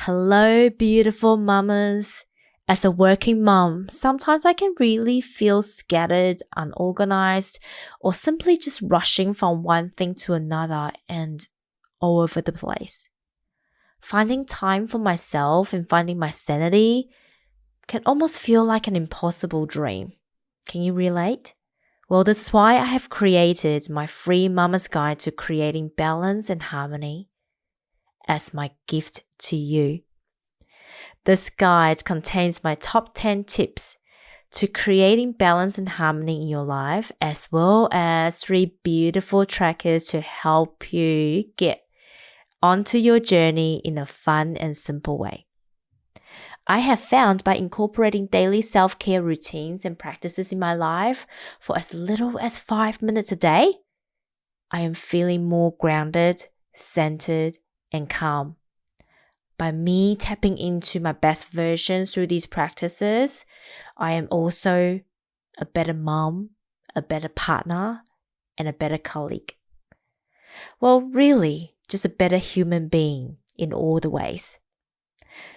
Hello, beautiful mamas. As a working mom, sometimes I can really feel scattered, unorganized, or simply just rushing from one thing to another and all over the place. Finding time for myself and finding my sanity can almost feel like an impossible dream. Can you relate? Well, this is why I have created my free Mama's Guide to Creating Balance and Harmony as my gift to you. This guide contains my top 10 tips to creating balance and harmony in your life, as well as 3 beautiful trackers to help you get onto your journey in a fun and simple way. I have found by incorporating daily self-care routines and practices in my life for as little as 5 minutes a day, I am feeling more grounded, centered, and calm. By me tapping into my best version through these practices, I am also a better mom, a better partner, and a better colleague. Well, really, just a better human being in all the ways.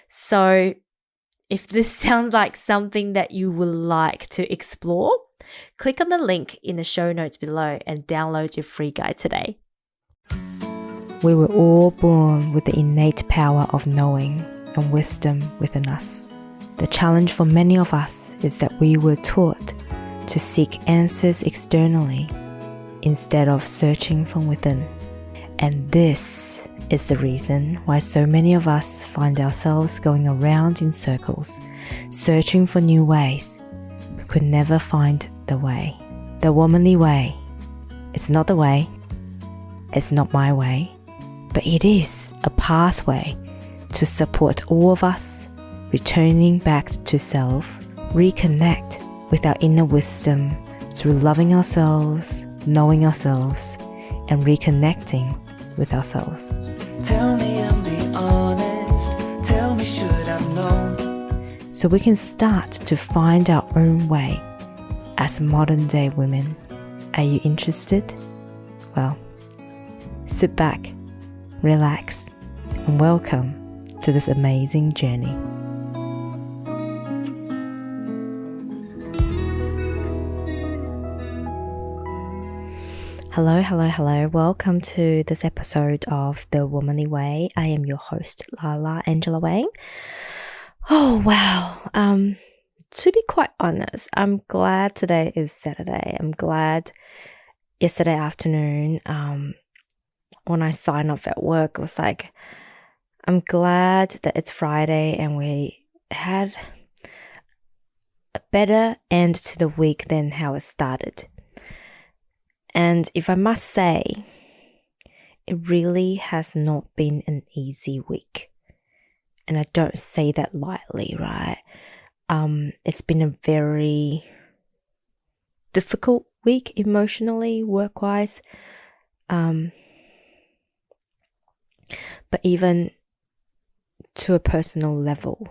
So, if this sounds like something that you would like to explore, click on the link in the show notes below and download your free guide today. We were all born with the innate power of knowing and wisdom within us. The challenge for many of us is that we were taught to seek answers externally instead of searching from within. And this is the reason why so many of us find ourselves going around in circles, searching for new ways, but could never find the way. The womanly way. It's not the way. It's not my way. But it is a pathway to support all of us returning back to self, reconnect with our inner wisdom through loving ourselves, knowing ourselves, and reconnecting with ourselves. Tell me and be honest. Tell me should I've known. So we can start to find our own way as modern day women. Are you interested? Well, sit back, relax, and welcome to this amazing journey. Hello. Welcome to this episode of The Womanly Way. I am your host, Lala Angela Wang. Oh, wow. To be quite honest, I'm glad today is Saturday. I'm glad yesterday afternoon, when I signed off at work, it was like, I'm glad that it's Friday and we had a better end to the week than how it started. And if I must say, it really has not been an easy week. And I don't say that lightly, right? It's been a very difficult week emotionally, work-wise. But even to a personal level.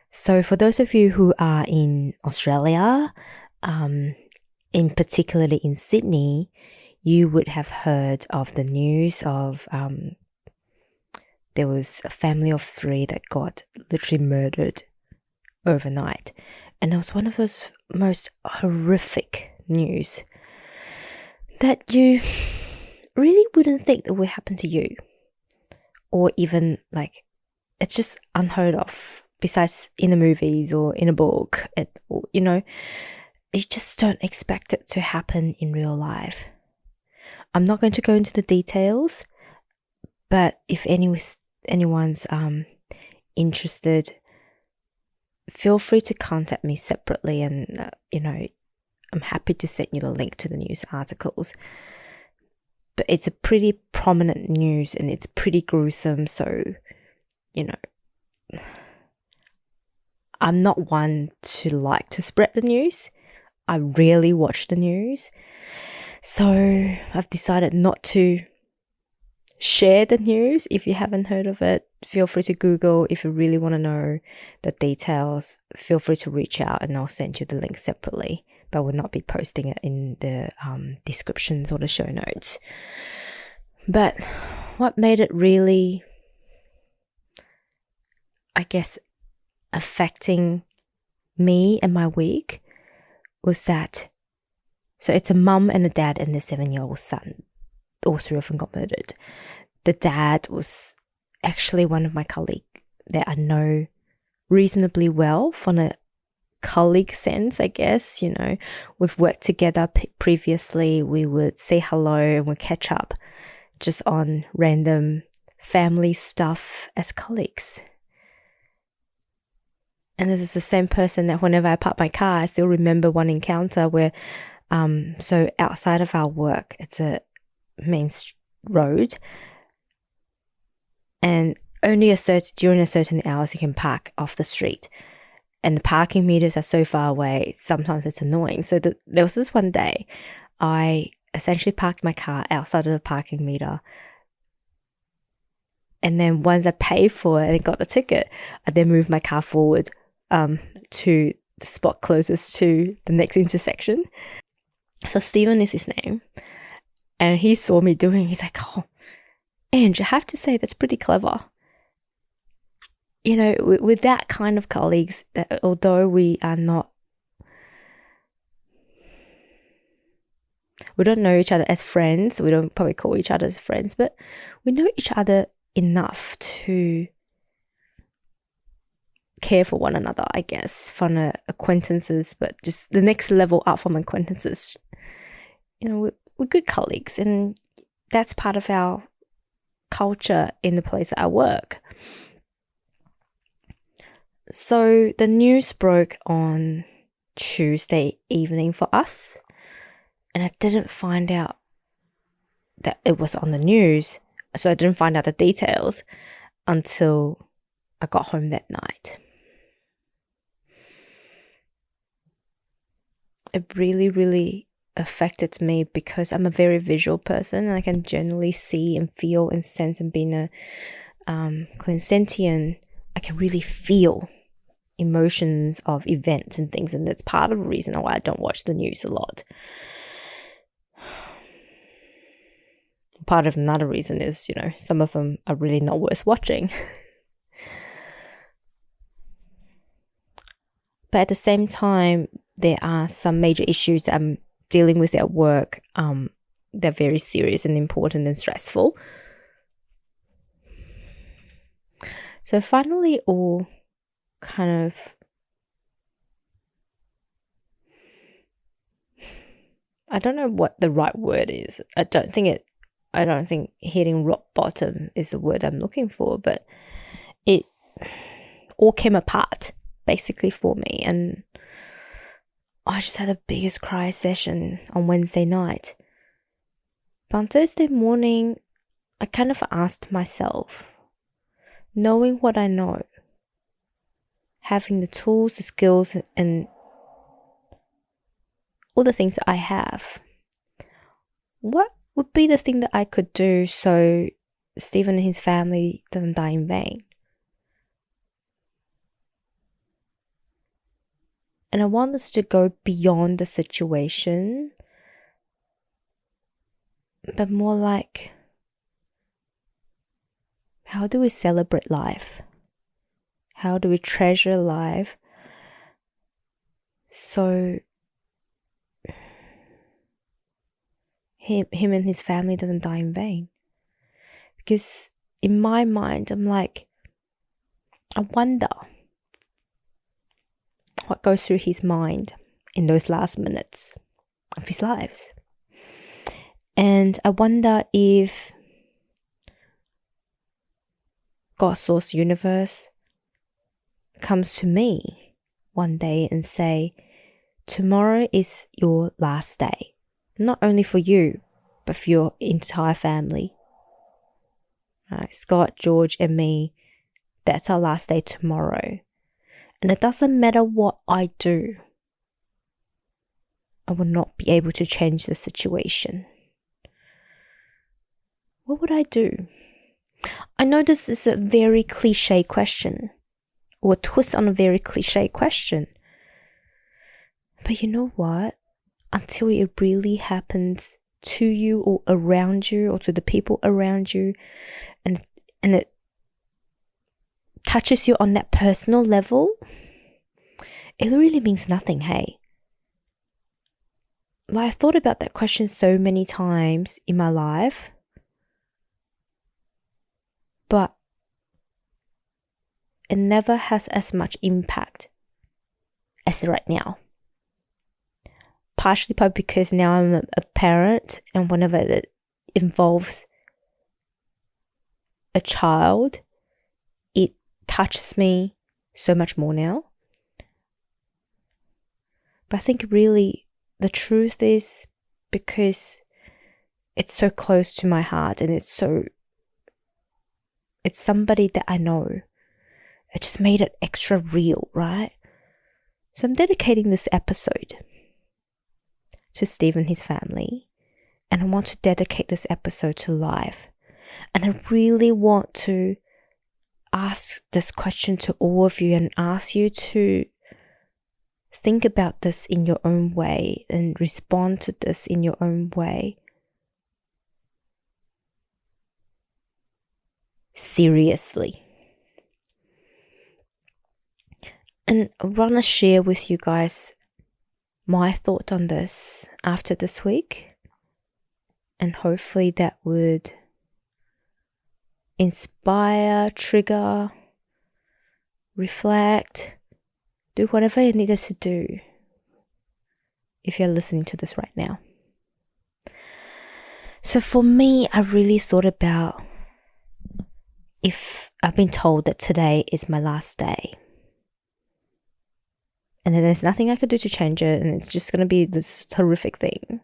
So for those of you who are in Australia, in particularly in Sydney, you would have heard of the news of there was a family of 3 that got literally murdered overnight. And it was one of those most horrific news that you really wouldn't think that would happen to you, or even like it's just unheard of. Besides in the movies or in a book, you just don't expect it to happen in real life. I'm not going to go into the details, but if anyone's interested, feel free to contact me separately, and I'm happy to send you the link to the news articles. But it's a pretty prominent news and it's pretty gruesome. So, I'm not one to like to spread the news. I rarely watch the news. So I've decided not to share the news. If you haven't heard of it, feel free to Google. If you really want to know the details, feel free to reach out and I'll send you the link separately. But I will not be posting it in the descriptions or the show notes. But what made it really I guess, affecting me and my week was that, so it's a mum and a dad and their 7-year-old son. All three of them got murdered. The dad was actually one of my colleagues that I know reasonably well from a colleague sense, I guess. You know, we've worked together previously. We would say hello and we'd catch up just on random family stuff as colleagues. And this is the same person that whenever I park my car, I still remember one encounter where, so outside of our work, it's a main road, and only during a certain hours you can park off the street, and the parking meters are so far away. Sometimes it's annoying. So there was this one day, I essentially parked my car outside of the parking meter, and then once I paid for it and got the ticket, I then moved my car forward to the spot closest to the next intersection. So Stephen is his name, and he saw me doing. He's like, "Oh, Ange, I have to say that's pretty clever." You know, with that kind of colleagues, that although we don't know each other as friends, we don't probably call each other as friends, but we know each other enough to care for one another, I guess, from acquaintances, but just the next level up from acquaintances. You know, we're good colleagues, and that's part of our culture in the place that I work. So the news broke on Tuesday evening for us, and I didn't find out that it was on the news, so I didn't find out the details until I got home that night. It really, really affected me because I'm a very visual person, and I can generally see and feel and sense, and being a clairsentient, I can really feel emotions of events and things, and that's part of the reason why I don't watch the news a lot. Part of another reason is, you know, some of them are really not worth watching. But at the same time, there are some major issues that I'm dealing with at work. They're very serious and important and stressful. So finally, all kind of I don't know what the right word is. I don't think hitting rock bottom is the word I'm looking for, but it all came apart basically for me, and I just had the biggest cry session on Wednesday night. But on Thursday morning, I kind of asked myself, knowing what I know, having the tools, the skills, and all the things that I have, what would be the thing that I could do so Stephen and his family doesn't die in vain? And I want us to go beyond the situation, but more like, how do we celebrate life? How do we treasure life so him and his family doesn't die in vain? Because in my mind, I'm like, I wonder what goes through his mind in those last minutes of his lives. And I wonder if God, source, universe comes to me one day and say, tomorrow is your last day. Not only for you, but for your entire family. Right, Scott, George, and me, that's our last day tomorrow. And it doesn't matter what I do, I will not be able to change the situation. What would I do? I know this is a very cliche question, or a twist on a very cliche question. But you know what? Until it really happens to you or around you or to the people around you, and it touches you on that personal level, it really means nothing, hey? Like, I thought about that question so many times in my life, but it never has as much impact as right now. Partially probably because now I'm a parent, and whenever it involves a child, it touches me so much more now. But I think really the truth is because it's so close to my heart, and it's somebody that I know. It just made it extra real, right? So I'm dedicating this episode to Steve and his family, and I want to dedicate this episode to life. And I really want to ask this question to all of you and ask you to think about this in your own way and respond to this in your own way. Seriously. And I want to share with you guys my thoughts on this after this week. And hopefully that would inspire, trigger, reflect, do whatever you need us to do if you're listening to this right now. So for me, I really thought about if I've been told that today is my last day, and then there's nothing I could do to change it, and it's just going to be this horrific thing.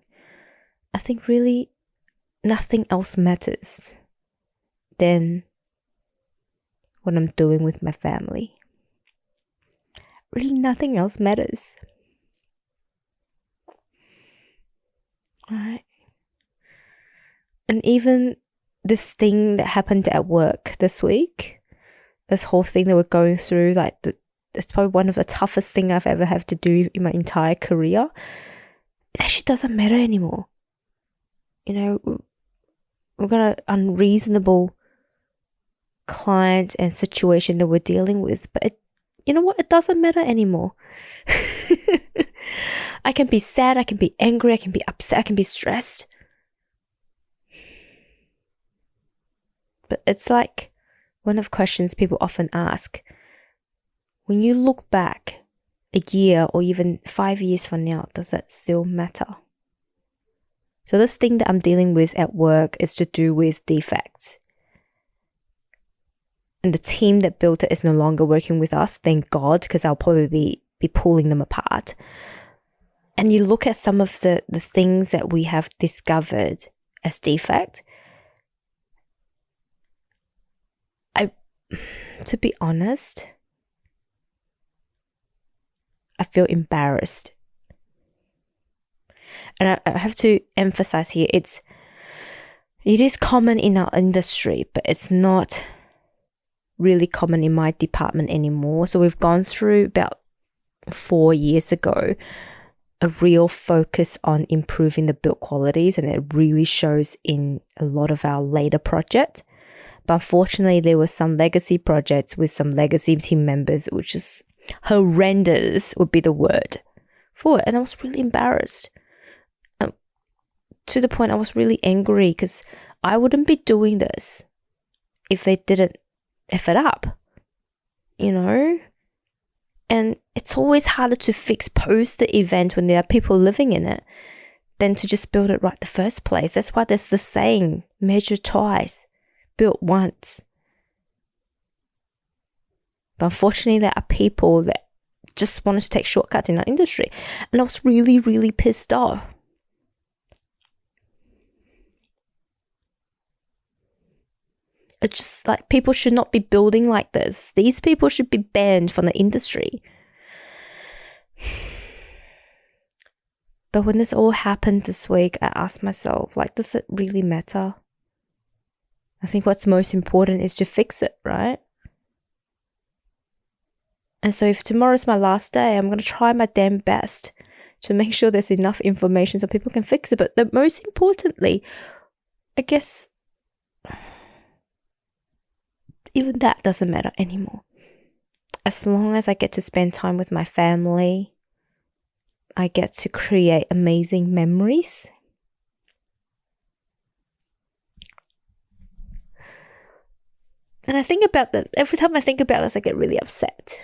I think really nothing else matters than what I'm doing with my family. Really nothing else matters. Alright. And even this thing that happened at work this week, this whole thing that we're going through, like it's probably one of the toughest things I've ever had to do in my entire career. It actually doesn't matter anymore. You know, we've got an unreasonable client and situation that we're dealing with, but you know what? It doesn't matter anymore. I can be sad, I can be angry, I can be upset, I can be stressed. But it's like one of the questions people often ask. When you look back a year or even 5 years from now, does that still matter? So this thing that I'm dealing with at work is to do with defects. And the team that built it is no longer working with us, thank God, because I'll probably be pulling them apart. And you look at some of the things that we have discovered as defect. To be honest, I feel embarrassed. And I have to emphasize here, it is common in our industry, but it's not really common in my department anymore. So we've gone through about 4 years ago a real focus on improving the build qualities, and it really shows in a lot of our later projects. But unfortunately, there were some legacy projects with some legacy team members, which is horrendous would be the word for it. And I was really embarrassed. To the point I was really angry because I wouldn't be doing this if they didn't F it up, you know? And it's always harder to fix post the event when there are people living in it than to just build it right the first place. That's why there's the saying, measure twice, built once. But unfortunately, there are people that just wanted to take shortcuts in our industry. And I was really, really pissed off. It's just like people should not be building like this. These people should be banned from the industry. But when this all happened this week, I asked myself, like, does it really matter? I think what's most important is to fix it, right? And so if tomorrow's my last day, I'm going to try my damn best to make sure there's enough information so people can fix it. But the most importantly, I guess even that doesn't matter anymore. as long as I get to spend time with my family, I get to create amazing memories. And I think about this. Every time I think about this, I get really upset.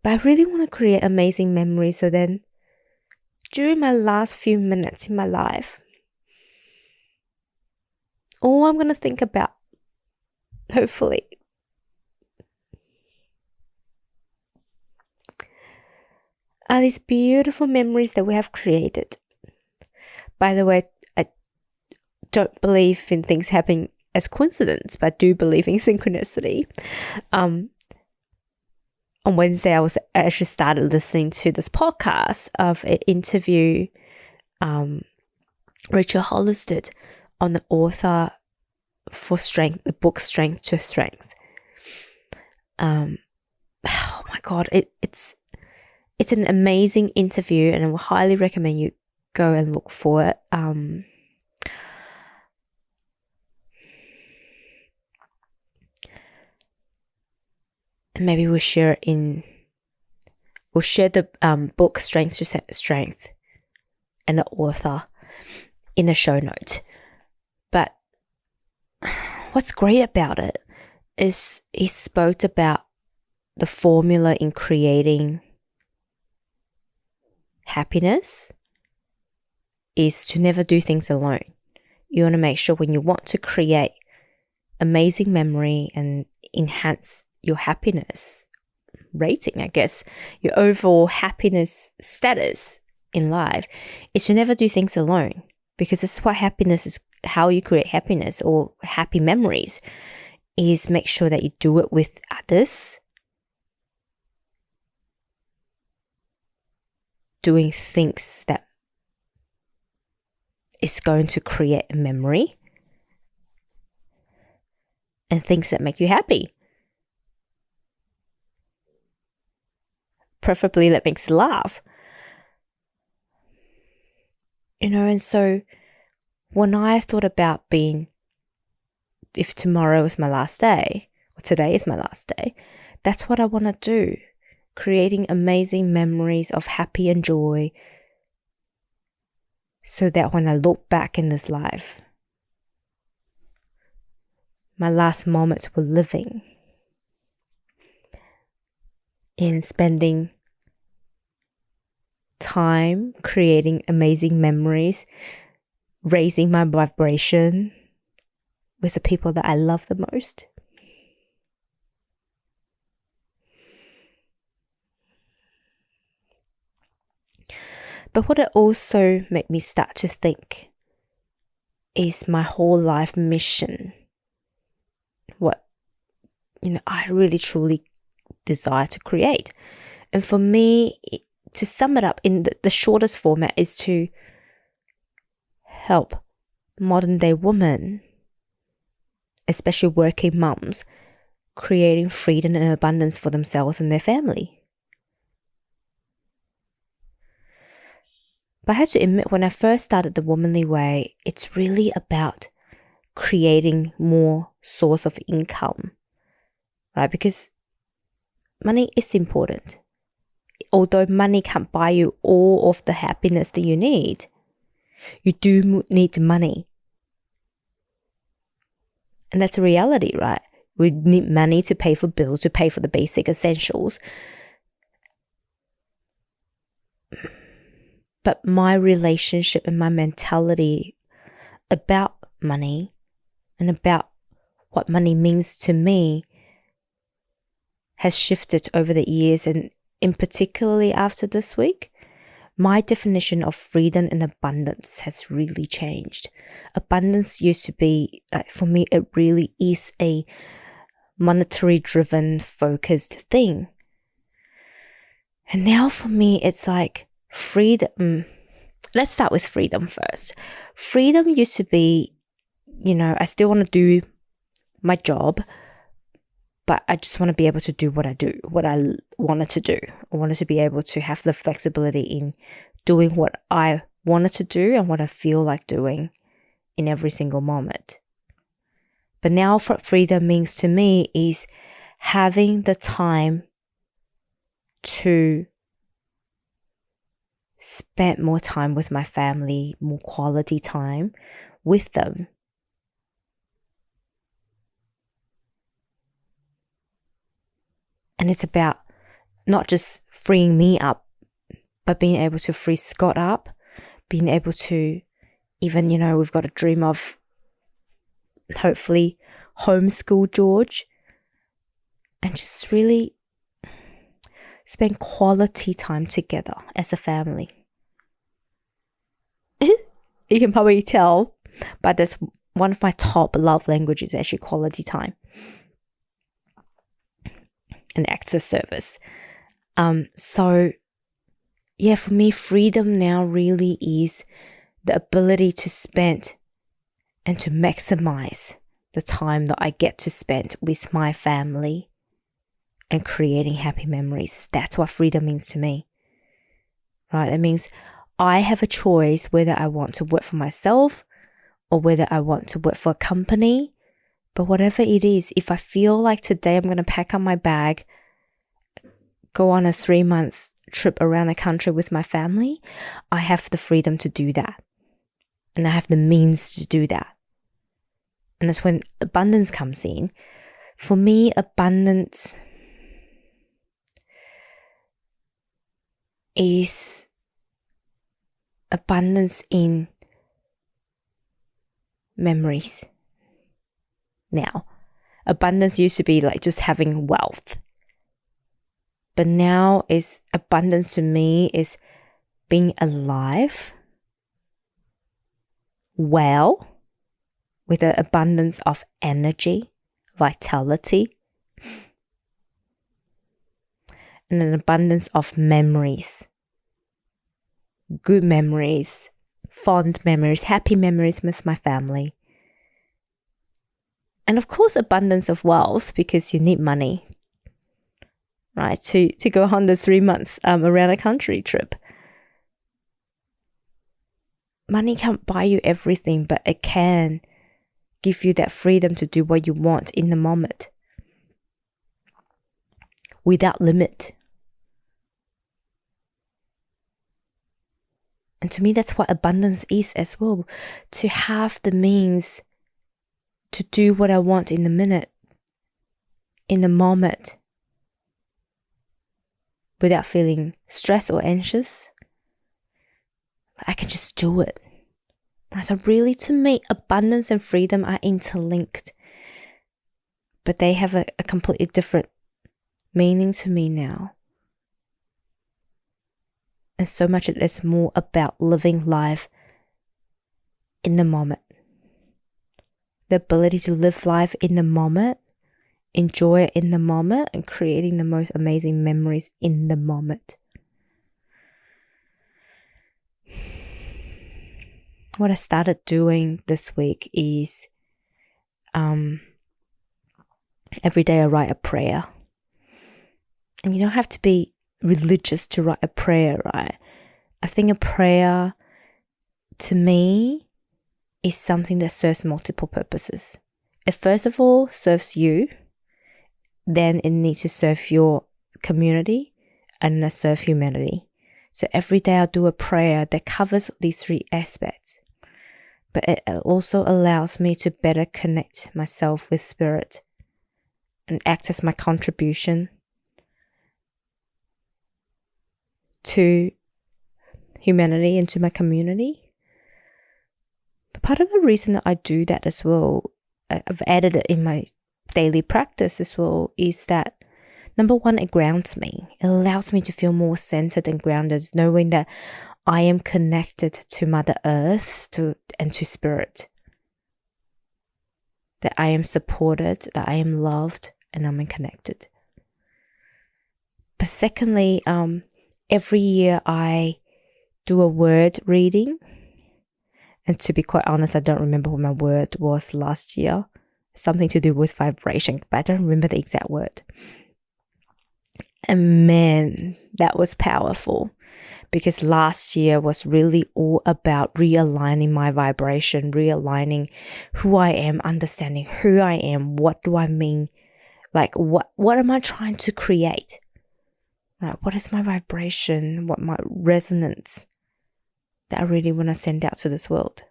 But I really want to create amazing memories. So then, during my last few minutes in my life, all I'm going to think about, hopefully, are these beautiful memories that we have created. By the way, I don't believe in things happening as coincidence, but I do believe in synchronicity. On Wednesday, I actually started listening to this podcast of an interview Rachel Hollis did on the author for Strength, the book Strength to Strength. Oh my God, it's an amazing interview, and I will highly recommend you go and look for it. And maybe we'll share the book Strength to Strength and the author in the show notes. But what's great about it is he spoke about the formula in creating happiness is to never do things alone. You want to make sure when you want to create amazing memory and enhance your happiness rating, I guess, your overall happiness status in life, is to never do things alone, because that's what happiness is. How you create happiness or happy memories is make sure that you do it with others, doing things that is going to create a memory, and things that make you happy. Preferably that makes you laugh. And so when I thought about if tomorrow is my last day, or today is my last day, that's what I want to do. Creating amazing memories of happy and joy, so that when I look back in this life, my last moments were living in spending time creating amazing memories, raising my vibration with the people that I love the most. But what it also made me start to think is my whole life mission. What I really truly desire to create. And for me, to sum it up in the shortest format, is to help modern day women, especially working mums, creating freedom and abundance for themselves and their family. But I had to admit, when I first started the Womanly Way, it's really about creating more source of income, right? Because money is important. Although money can't buy you all of the happiness that you need, you do need money. And that's a reality, right? We need money to pay for bills, to pay for the basic essentials. But my relationship and my mentality about money and about what money means to me has shifted over the years, and in particularly after this week, my definition of freedom and abundance has really changed. Abundance used to be, for me, it really is a monetary driven, focused thing. And now for me, it's like freedom. Let's start with freedom first. Freedom used to be, I still want to do my job, but I just want to be able to do what I wanted to do. I wanted to be able to have the flexibility in doing what I wanted to do and what I feel like doing in every single moment. But now what freedom means to me is having the time to spend more time with my family, more quality time with them. And it's about not just freeing me up, but being able to free Scott up, being able to even, we've got a dream of hopefully homeschool George and just really spend quality time together as a family. You can probably tell, but that's one of my top love languages, actually quality time and acts of service. So yeah, for me, freedom now really is the ability to spend and to maximize the time that I get to spend with my family and creating happy memories. That's what freedom means to me, right? It means I have a choice whether I want to work for myself or whether I want to work for a company. But whatever it is, if I feel like today I'm going to pack up my bag, go on a 3-month trip around the country with my family, I have the freedom to do that. And I have the means to do that. And that's when abundance comes in. For me, abundance is abundance in memories. Now, abundance used to be like just having wealth. But now is abundance to me is being alive, well, with an abundance of energy, vitality, and an abundance of memories, good memories, fond memories, happy memories with my family. And of course, abundance of wealth, because you need money, right, to go on the 3-month around the country trip. Money can't buy you everything, but it can give you that freedom to do what you want in the moment without limit. And to me, that's what abundance is as well. To have the means to do what I want in the minute, in the moment, without feeling stressed or anxious. I can just do it. So really, to me, abundance and freedom are interlinked, but they have a completely different meaning to me now. And so much it is more about living life in the moment. The ability to live life in the moment, enjoy it in the moment, and creating the most amazing memories in the moment. What I started doing this week is every day I write a prayer. And you don't have to be religious to write a prayer, right? I think a prayer, to me, is something that serves multiple purposes. It first of all serves you, then it needs to serve your community, and then serve humanity. So every day I'll do a prayer that covers these 3 aspects. But it also allows me to better connect myself with spirit and act as my contribution to humanity and to my community. But part of the reason that I do that as well, I've added it in my daily practice as well, is that number one, it grounds me. It allows me to feel more centered and grounded, knowing that I am connected to Mother Earth and to Spirit. That I am supported, that I am loved, and I'm connected. But secondly, every year I do a word reading. And to be quite honest, I don't remember what my word was last year. Something to do with vibration, but I don't remember the exact word. And man, that was powerful. Because last year was really all about realigning my vibration, realigning who I am, understanding who I am, what do I mean Like, what am I trying to create? Right? What is my vibration? What my resonance that I really want to send out to this world?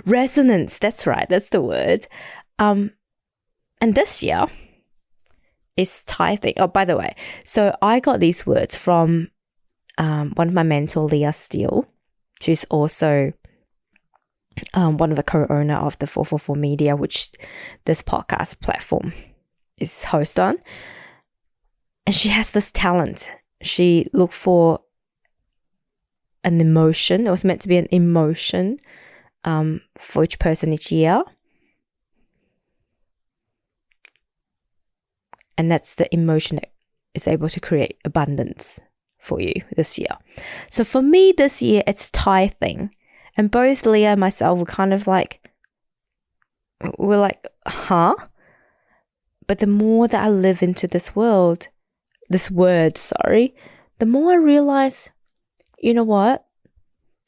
Resonance, that's right, that's the word. And this year is tithing. Oh, by the way, so I got these words from one of my mentor, Leah Steele. She's also one of the co-owner of the 444 Media, which this podcast platform is host on. And she has this talent. She looked for an emotion. It was meant to be an emotion for each person each year. And that's the emotion that is able to create abundance for you this year. So for me this year, it's tithing. And both Leah and myself were kind of like, we're like, huh? But the more that I live into this word, the more I realize, you know what?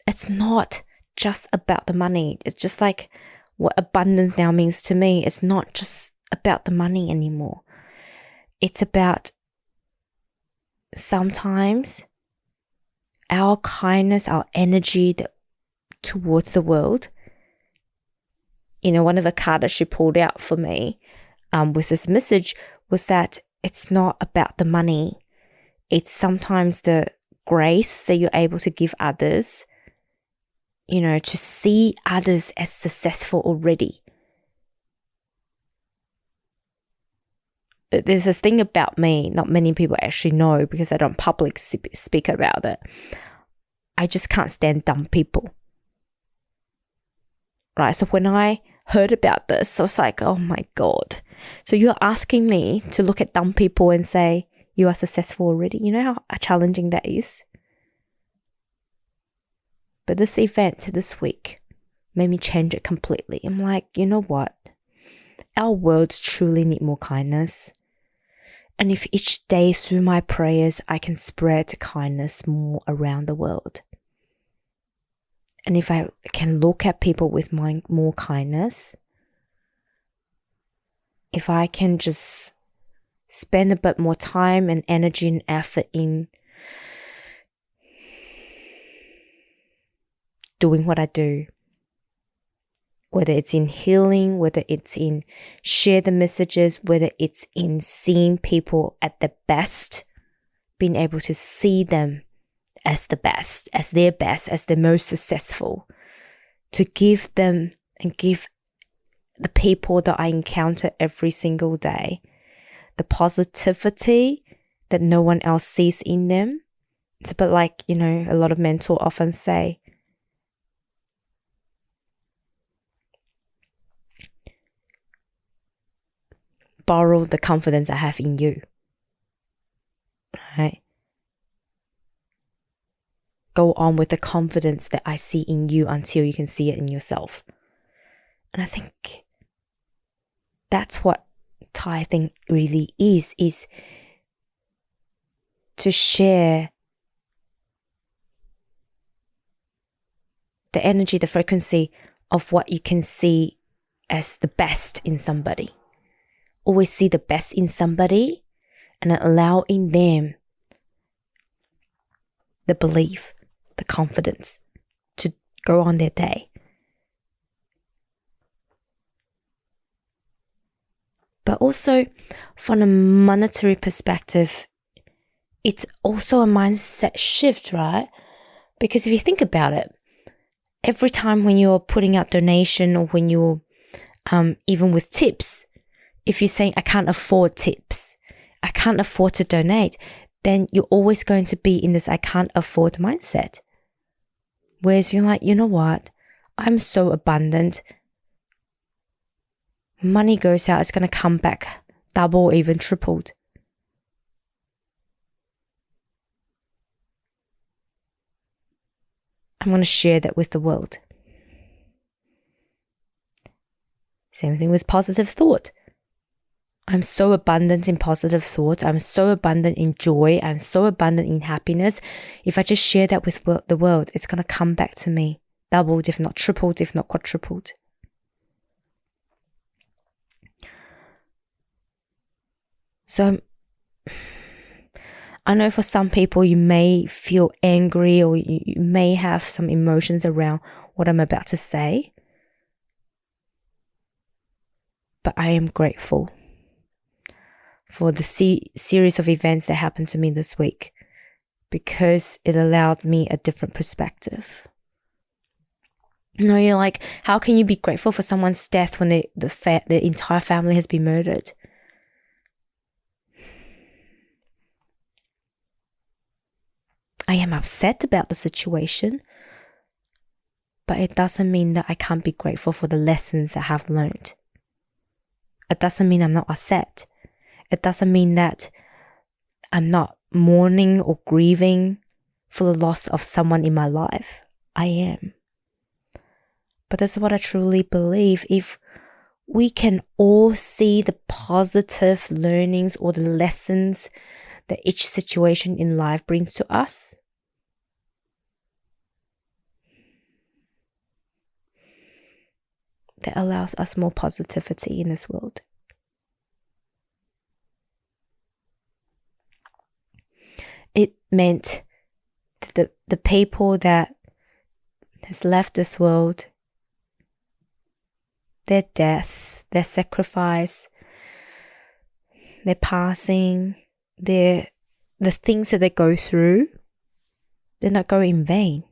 It's not just about the money. It's just like what abundance now means to me. It's not just about the money anymore. It's about sometimes our kindness, our energy towards the world. You know, one of the cards that she pulled out for me with this message was that it's not about the money. It's sometimes the grace that you're able to give others, you know, to see others as successful already. There's this thing about me, not many people actually know because I don't public speak about it. I just can't stand dumb people. Right? So when I heard about this, I was like, oh my God. So you're asking me to look at dumb people and say, you are successful already. You know how challenging that is? But this event this week made me change it completely. I'm like, you know what? Our worlds truly need more kindness. And if each day through my prayers, I can spread kindness more around the world. And if I can look at people with more kindness, if I can just spend a bit more time and energy and effort in doing what I do, whether it's in healing, whether it's in share the messages, whether it's in seeing people at the best, being able to see them as the best, as the most successful, to give them and give the people that I encounter every single day the positivity that no one else sees in them. It's a bit like, you know, a lot of mentors often say, borrow the confidence I have in you. Right? Go on with the confidence that I see in you until you can see it in yourself. And I think that's what tithing really is to share the energy, the frequency of what you can see as the best in somebody. Always see the best in somebody and allow in them the belief, the confidence to go on their day. But also from a monetary perspective, it's also a mindset shift, right? Because if you think about it, every time when you're putting out donation or when you're even with tips, if you're saying, I can't afford tips, I can't afford to donate, then you're always going to be in this I can't afford mindset. Whereas you're like, you know what? I'm so abundant. Money goes out, it's going to come back double, even tripled. I'm going to share that with the world. Same thing with positive thought. I'm so abundant in positive thoughts. I'm so abundant in joy. I'm so abundant in happiness. If I just share that with the world, it's going to come back to me doubled, if not tripled, if not quadrupled. So I know for some people you may feel angry or you may have some emotions around what I'm about to say. But I am grateful for the series of events that happened to me this week because it allowed me a different perspective. You're like, how can you be grateful for someone's death when the entire family has been murdered? I am upset about the situation, but it doesn't mean that I can't be grateful for the lessons that I have learned. It doesn't mean I'm not upset. It doesn't mean that I'm not mourning or grieving for the loss of someone in my life. I am. But that's what I truly believe. If we can all see the positive learnings or the lessons that each situation in life brings to us, that allows us more positivity in this world. It meant the people that has left this world, their death, their sacrifice, their passing, the things that they go through, they're not going in vain.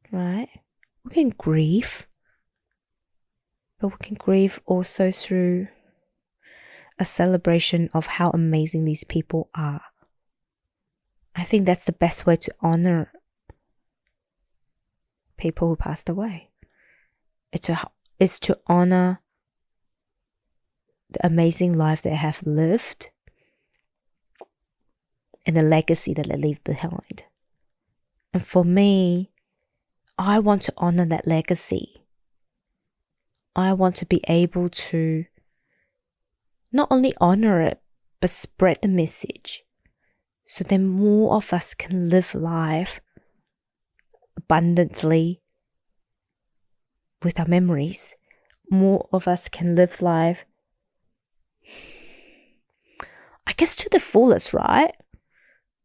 Right? We can grieve, but we can grieve also through a celebration of how amazing these people are. I think that's the best way to honor people who passed away. It's to honor the amazing life they have lived and the legacy that they leave behind. And for me, I want to honor that legacy. I want to be able to not only honor it, but spread the message so that more of us can live life abundantly with our memories. More of us can live life, I guess, to the fullest, right?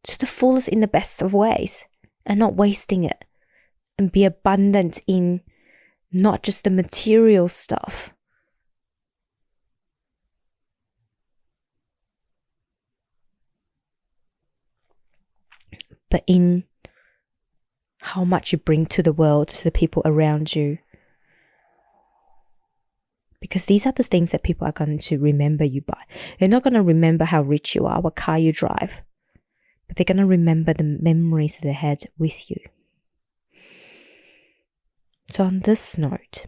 To the fullest in the best of ways and not wasting it, and be abundant in not just the material stuff, but in how much you bring to the world, to the people around you. Because these are the things that people are going to remember you by. They're not going to remember how rich you are, what car you drive, but they're going to remember the memories that they had with you. So on this note,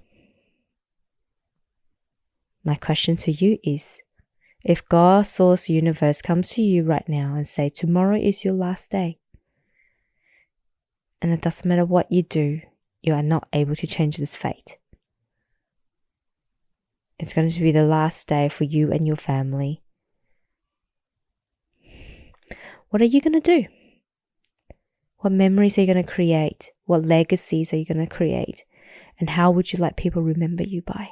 my question to you is, if God, Source, Universe comes to you right now and say, tomorrow is your last day, and it doesn't matter what you do, you are not able to change this fate. It's going to be the last day for you and your family. What are you going to do? What memories are you going to create? What legacies are you going to create? And how would you like people remember you by?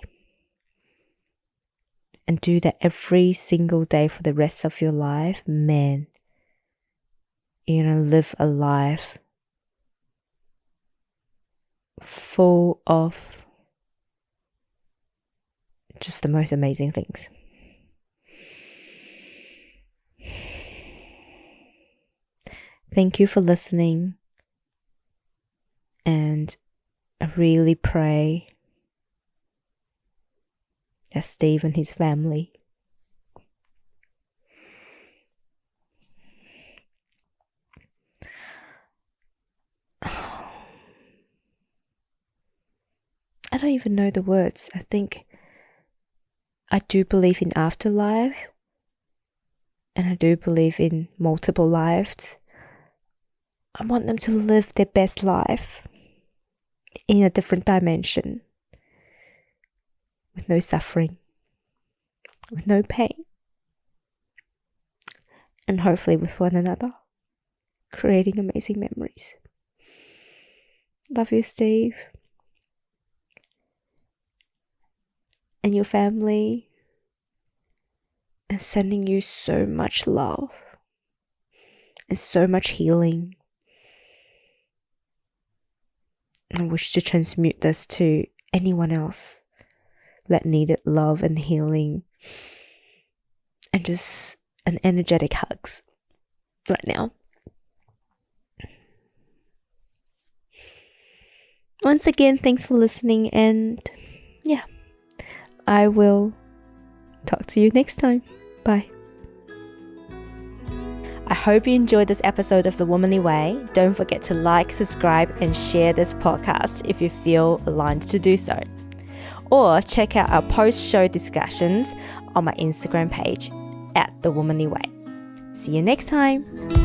And do that every single day for the rest of your life. Man, you're going to live a life full of just the most amazing things. Thank you for listening, and I really pray that Steve and his family I don't even know the words. I think I do believe in afterlife, and I do believe in multiple lives. I want them to live their best life in a different dimension, with no suffering, with no pain, and hopefully with one another, creating amazing memories. Love you, Steve. and your family, and sending you so much love and so much healing. I wish to transmute this to anyone else that needed love and healing and just an energetic hugs right now. Once again, thanks for listening, and yeah, I will talk to you next time. Bye. I hope you enjoyed this episode of The Womanly Way. Don't forget to like, subscribe, and share this podcast if you feel aligned to do so. Or check out our post-show discussions on my Instagram page, @The Womanly Way. See you next time.